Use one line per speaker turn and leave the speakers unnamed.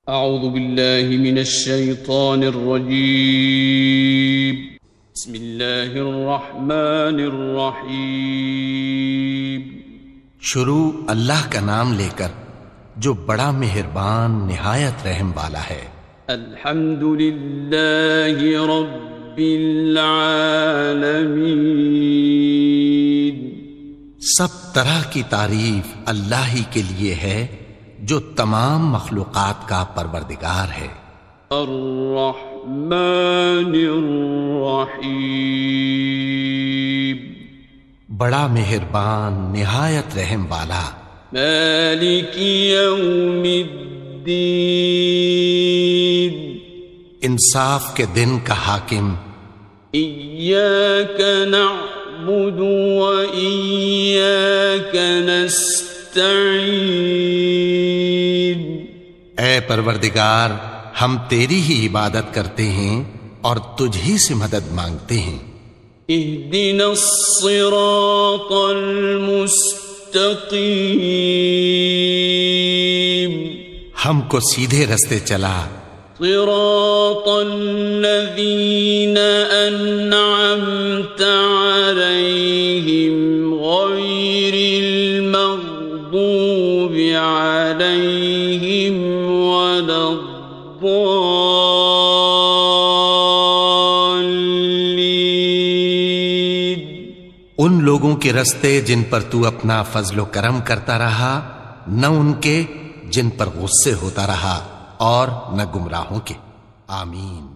اعوذ باللہ من الشیطان الرجیم بسم اللہ الرحمن الرحیم
شروع اللہ کا نام لے کر جو بڑا مہربان نہایت رحم والا ہے۔
الحمد للہ رب العالمین،
سب طرح کی تعریف اللہ ہی کے لیے ہے جو تمام مخلوقات کا پروردگار ہے۔
الرحمن الرحیم،
بڑا مہربان نہایت رحم والا۔
مالک یوم الدین،
انصاف کے دن کا حاکم۔
ایاک نعبد و ایاک نستعین،
اے پروردگار ہم تیری ہی عبادت کرتے ہیں اور تجھ ہی سے مدد مانگتے ہیں۔
اہدنا الصراط المستقیم،
ہم کو سیدھے رستے چلا۔
صراط الذین انعمت علیہم غیر المغضوب علیہم ولا الضالین،
ان لوگوں کے رستے جن پر تو اپنا فضل و کرم کرتا رہا، نہ ان کے جن پر غصے ہوتا رہا اور نہ گمراہوں کے۔ آمین۔